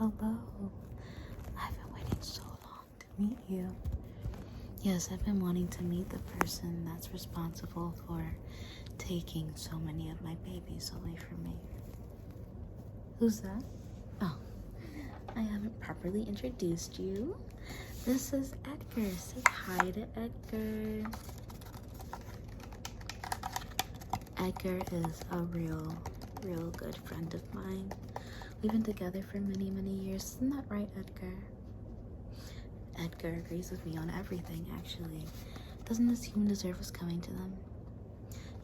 hello. I've been waiting so long to meet you. Yes, I've been wanting to meet the person that's responsible for taking so many of my babies away from me. Who's that? Oh, I haven't properly introduced you. This is Edgar. Say hi to Edgar. Edgar is a real good friend of mine. We've been together for many years. Isn't that right, Edgar? Edgar agrees with me on everything, actually. Doesn't this human deserve what's coming to them?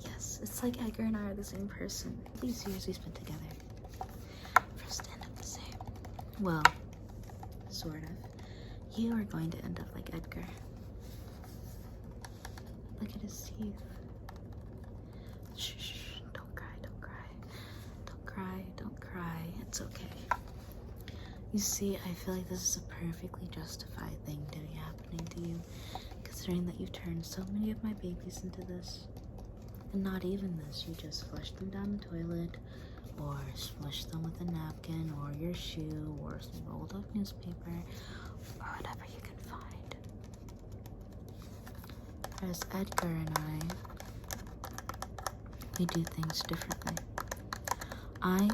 Yes, it's like Edgar and I are the same person. These years we spent together. First end up the same. Well, sort of. You are going to end up like Edgar. Look at his teeth. Shh, don't cry. Don't cry. It's okay. You see, I feel like this is a perfectly justified thing to be happening to you, considering that you've turned so many of my babies into this. And not even this, you just flush them down the toilet, or smush them with a napkin, or your shoe, or some rolled up newspaper, or whatever you can find. Whereas Edgar and we do things differently. I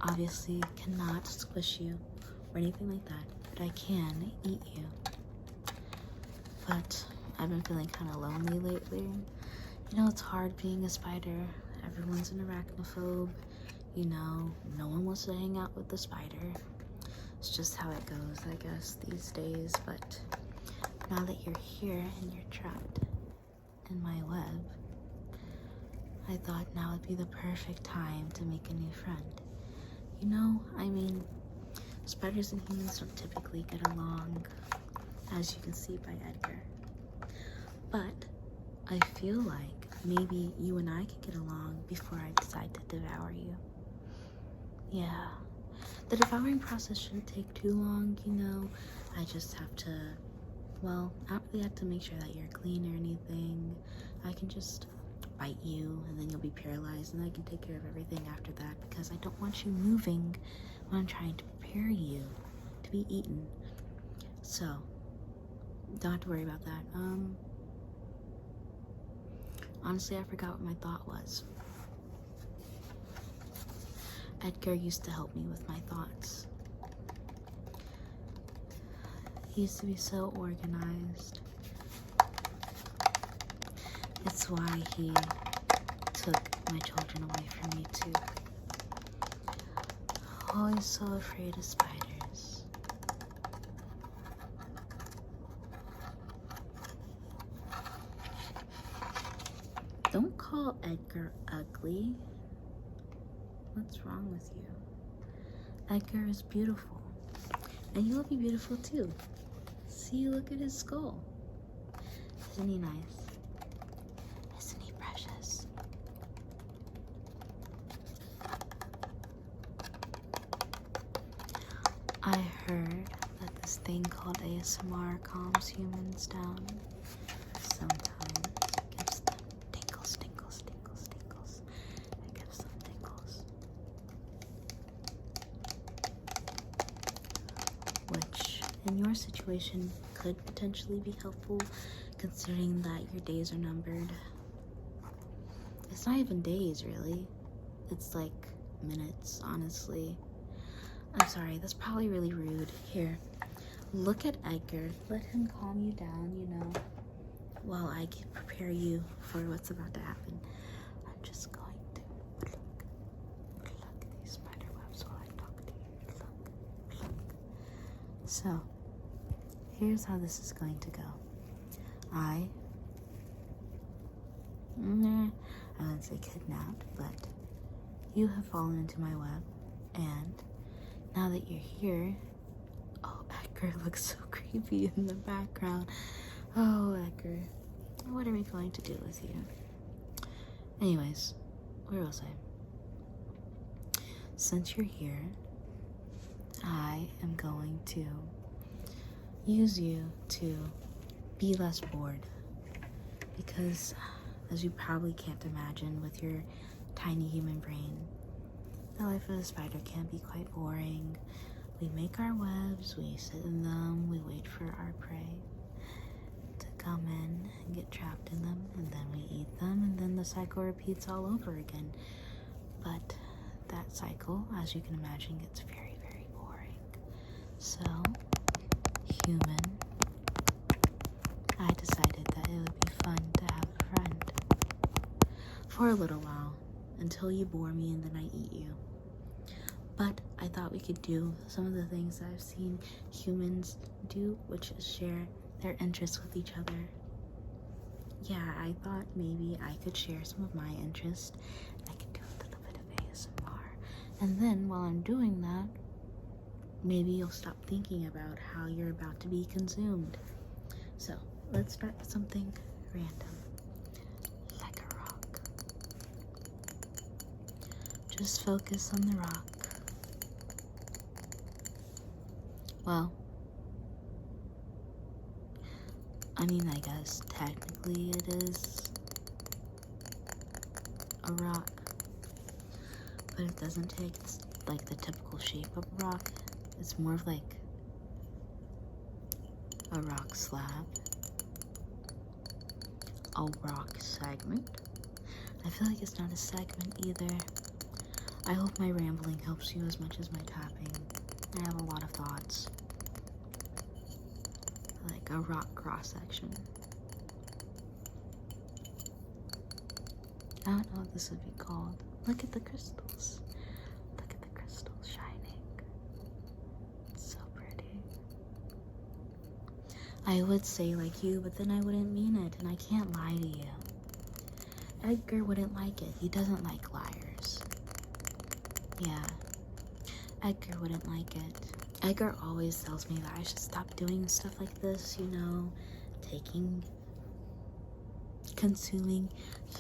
obviously cannot squish you or anything like that, but I can eat you. But I've been feeling kind of lonely lately. You know, it's hard being a spider. Everyone's an arachnophobe. You know, no one wants to hang out with the spider. It's just how it goes, I guess, these days. But now that you're here and you're trapped in my web, I thought now would be the perfect time to make a new friend. You know, I mean, spiders and humans don't typically get along, as you can see by Edgar. But I feel like maybe you and I could get along before I decide to devour you. Yeah, the devouring process shouldn't take too long, you know. I just have to, well, I don't really have to make sure that you're clean or anything. I can just bite you and then you'll be paralyzed, and I can take care of everything after that, because I don't want you moving when I'm trying to prepare you to be eaten. So don't have to worry about that. Honestly, I forgot what my thought was. Edgar used to help me with my thoughts. He used to be so organized. It's why he took my children away from me too. Always so afraid of spiders. Don't call Edgar ugly. What's wrong with you? Edgar is beautiful. And you will be beautiful too. See, look at his skull. Isn't he nice? Isn't he precious? I heard that this thing called ASMR calms humans down. Sometimes it gives them tingles. It gives them tingles. Which, in your situation, could potentially be helpful, considering that your days are numbered. It's not even days, really. It's like minutes, honestly. I'm sorry, that's probably really rude. Here, look at Edgar. Let him calm you down, you know, while I can prepare you for what's about to happen. I'm just going to pluck these spider webs while I talk to you. Pluck. So, here's how this is going to go. I wouldn't say kidnapped, but you have fallen into my web, and now that you're here, oh, Edgar looks so creepy in the background. Oh, Edgar, what are we going to do with you? Anyways, where was I? Since you're here, I am going to use you to be less bored, because as you probably can't imagine with your tiny human brain, the life of a spider can be quite boring. we make our webs, we sit in them, we wait for our prey to come in and get trapped in them, and then we eat them, and then the cycle repeats all over again. But that cycle, as you can imagine, gets very, very boring. So, human, I decided that it would be fun to have a friend for a little while, until you bore me and then I eat you. But I thought we could do some of the things that I've seen humans do, which is share their interests with each other. Yeah, I thought maybe I could share some of my interests. I could do a little bit of ASMR. And then while I'm doing that, maybe you'll stop thinking about how you're about to be consumed. So, let's start with something random. Like a rock. Just focus on the rock. Well, I mean, I guess technically it is a rock, but it doesn't take like the typical shape of a rock. It's more of like a rock slab, a rock segment. I feel like it's not a segment either. I hope my rambling helps you as much as my tapping. I have a lot of thoughts. Like a rock cross section. I don't know what this would be called. Look at the crystals. Look at the crystals shining. It's so pretty. I would say like you, but then I wouldn't mean it, and I can't lie to you. Edgar wouldn't like it. He doesn't like liars. Yeah. Edgar wouldn't like it. Edgar always tells me that I should stop doing stuff like this, you know, consuming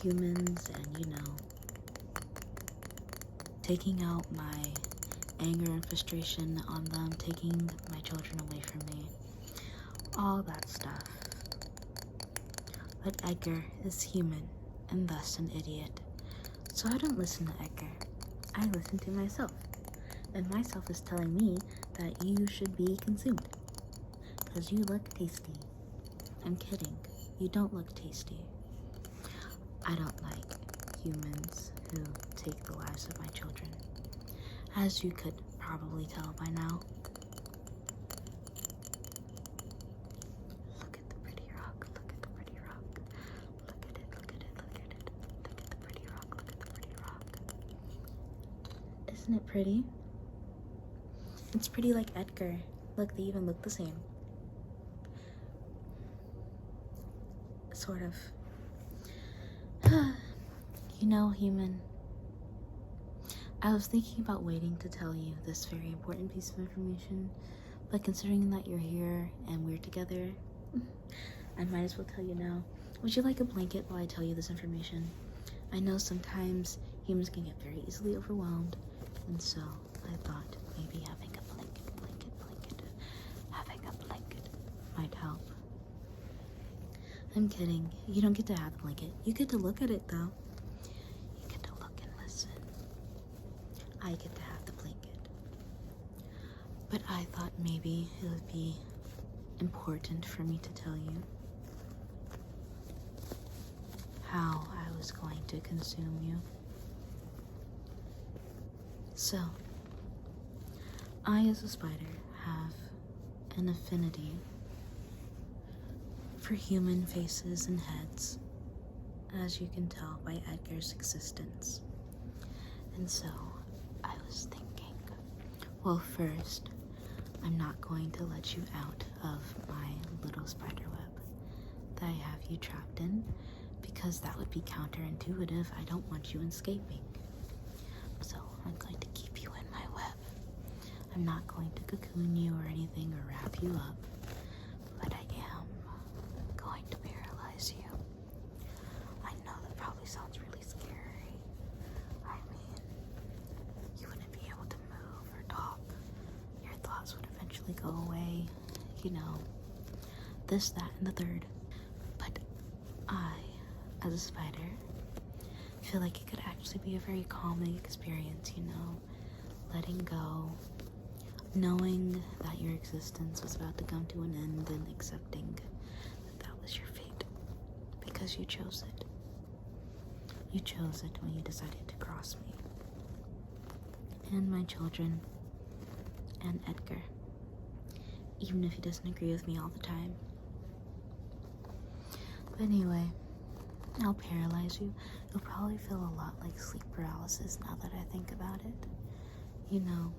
humans and, you know, taking out my anger and frustration on them, taking my children away from me, all that stuff. But Edgar is human and thus an idiot. So I don't listen to Edgar. I listen to myself. And myself is telling me that you should be consumed. Because you look tasty. I'm kidding. You don't look tasty. I don't like humans who take the lives of my children. As you could probably tell by now. Look at the pretty rock. Look at the pretty rock. Look at it, look at it, look at it. Look at the pretty rock. Look at the pretty rock. Isn't it pretty? It's pretty like Edgar. Look, they even look the same. Sort of. You know, human, I was thinking about waiting to tell you this very important piece of information, but considering that you're here and we're together, I might as well tell you now. Would you like a blanket while I tell you this information? I know sometimes humans can get very easily overwhelmed, and so I thought maybe having a blanket might help. I'm kidding. You don't get to have the blanket. You get to look at it, though. You get to look and listen. I get to have the blanket. But I thought maybe it would be important for me to tell you how I was going to consume you. So, I as a spider have an affinity for human faces and heads, as you can tell by Edgar's existence. And so, I was thinking, well, first, I'm not going to let you out of my little spider web that I have you trapped in, because that would be counterintuitive. I don't want you escaping. So, I'm going to keep you in my web. I'm not going to cocoon you or anything or wrap you up, but I am going to paralyze you. I know that probably sounds really scary. I mean, you wouldn't be able to move or talk. Your thoughts would eventually go away. You know, this, that, and the third. But I, as a spider, feel like it could actually be a very calming experience, you know, letting go knowing that your existence was about to come to an end and accepting that that was your fate because you chose it. You chose it when you decided to cross me. And my children. And Edgar. Even if he doesn't agree with me all the time. But anyway, I'll paralyze you. You'll probably feel a lot like sleep paralysis now that I think about it. You know,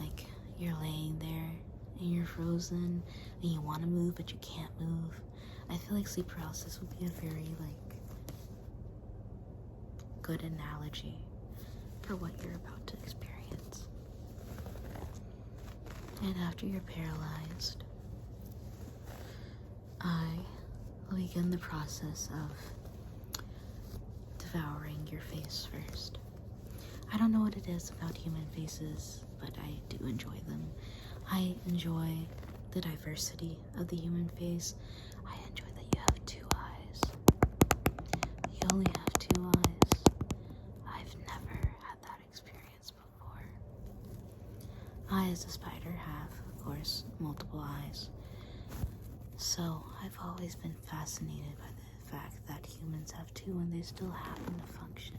like you're laying there and you're frozen and you want to move but you can't move. I feel like sleep paralysis would be a very good analogy for what you're about to experience. And after you're paralyzed, I will begin the process of devouring your face first. I don't know what it is about human faces, but I do enjoy them. I enjoy the diversity of the human face. I enjoy that you have 2 eyes. You only have 2 eyes. I've never had that experience before. I, as a spider, have, of course, multiple eyes. So I've always been fascinated by the fact that humans have 2 and they still happen to function.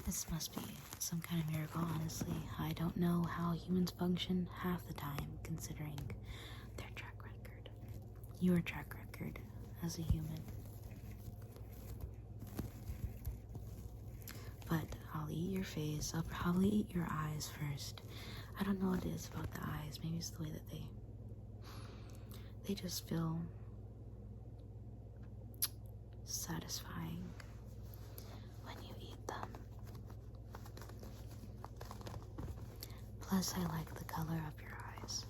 This must be some kind of miracle, honestly. I don't know how humans function half the time, considering their track record. Your track record as a human. But I'll eat your face. I'll probably eat your eyes first. I don't know what it is about the eyes. Maybe it's the way that they just feel satisfying when you eat them. Plus, I like the color of your eyes.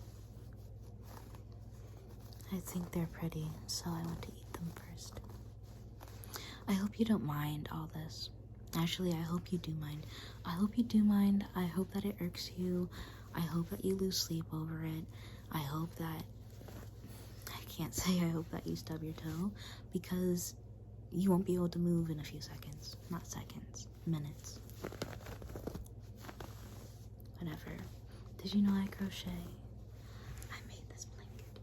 I think they're pretty, so I want to eat them first. I hope you don't mind all this. Actually, I hope you do mind. I hope you do mind. I hope that it irks you. I hope that you lose sleep over it. I hope that... I can't say I hope that you stub your toe, because you won't be able to move in a few seconds. Not seconds. Minutes. Whatever. Did you know I crochet? I made this blanket.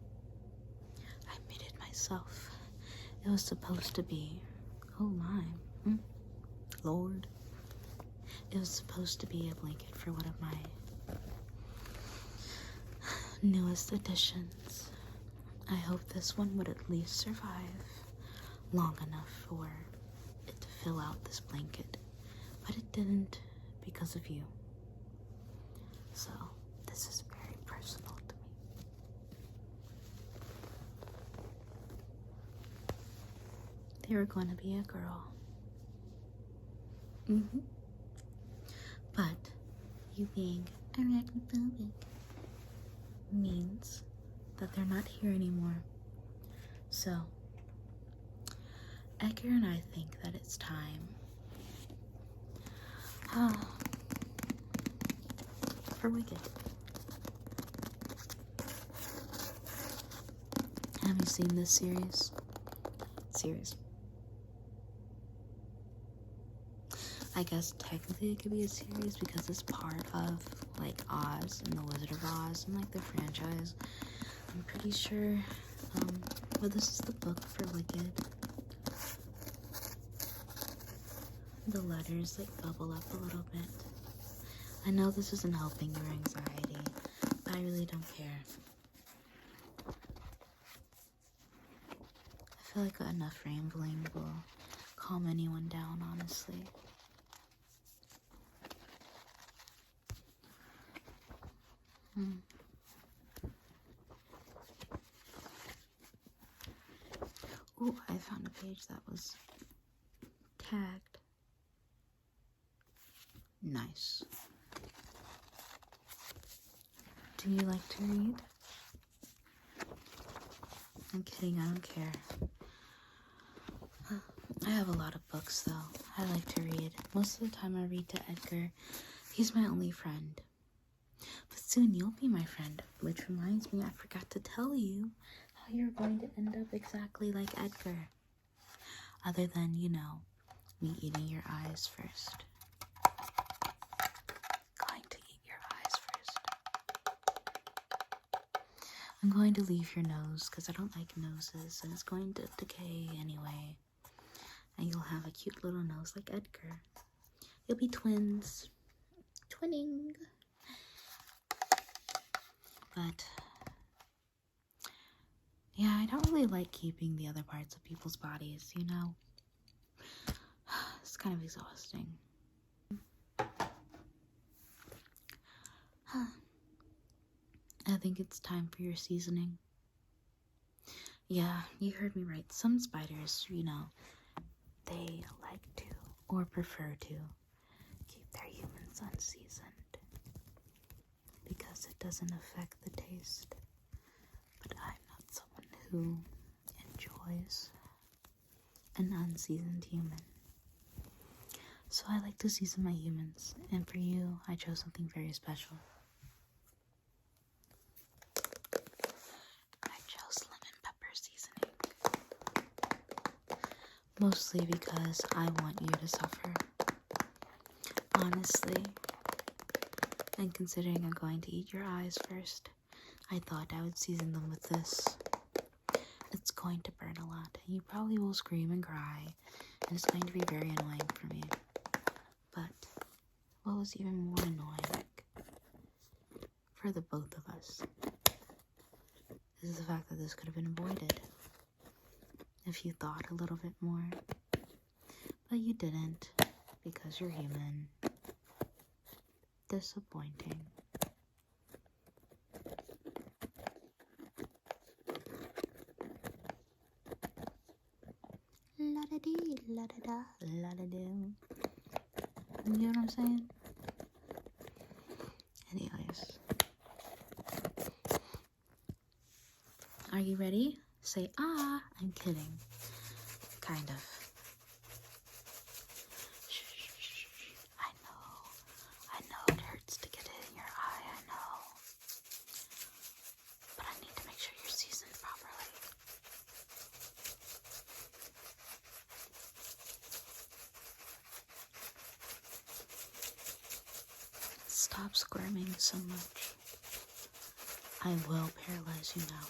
I made it myself. It was supposed to be... Oh my. Lord. It was supposed to be a blanket for one of my newest additions. I hope this one would at least survive long enough for it to fill out this blanket. But it didn't because of you. So, this is very personal to me. They were going to be a girl. But you being arachnophobic means that they're not here anymore. So, Edgar and I think that it's time for Wicked. Have you seen this series? I guess technically it could be a series because it's part of like Oz and the Wizard of Oz and like the franchise. I'm pretty sure, but this is the book for Wicked. The letters like bubble up a little bit. I know this isn't helping your anxiety, but I really don't care. I feel like enough rambling will calm anyone down, honestly. Oh, I found a page that was tagged. Nice. Do you like to read? I'm kidding, I don't care. I have a lot of books though. I like to read. Most of the time I read to Edgar. He's my only friend. But soon you'll be my friend. Which reminds me, I forgot to tell you how you're going to end up exactly like Edgar. Other than, you know, me eating your eyes first. Going to eat your eyes first. I'm going to leave your nose because I don't like noses and it's going to decay anyway. And you'll have a cute little nose like Edgar. You'll be twins. Twinning. But yeah, I don't really like keeping the other parts of people's bodies, you know? It's kind of exhausting. I think it's time for your seasoning. Yeah, you heard me right. Some spiders, you know, they like to or prefer to keep their humans unseasoned because it doesn't affect the taste. But I'm not someone who enjoys an unseasoned human. So I like to season my humans, and for you, I chose something very special. I chose lemon pepper seasoning. Mostly because I want you to suffer. Honestly, and considering I'm going to eat your eyes first, I thought I would season them with this. It's going to burn a lot, and you probably will scream and cry, and it's going to be very annoying for me. But what was even more annoying for the both of us is the fact that this could have been avoided if you thought a little bit more. But you didn't, because you're human. Disappointing. La-da-dee, la-da-da, la-da-doo. You know what I'm saying? Anyways. Are you ready? Say, ah. I'm kidding. Kind of. Shh, shh, shh. I know it hurts to get it in your eye, I know. But I need to make sure you're seasoned properly. Stop squirming so much. I will paralyze you now.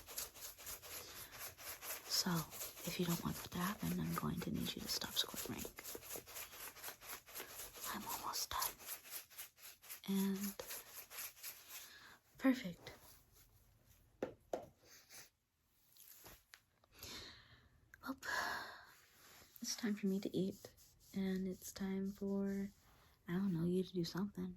So, if you don't want that to happen, I'm going to need you to stop squirming. I'm almost done. And perfect. Well, it's time for me to eat. And it's time for, I don't know, you to do something.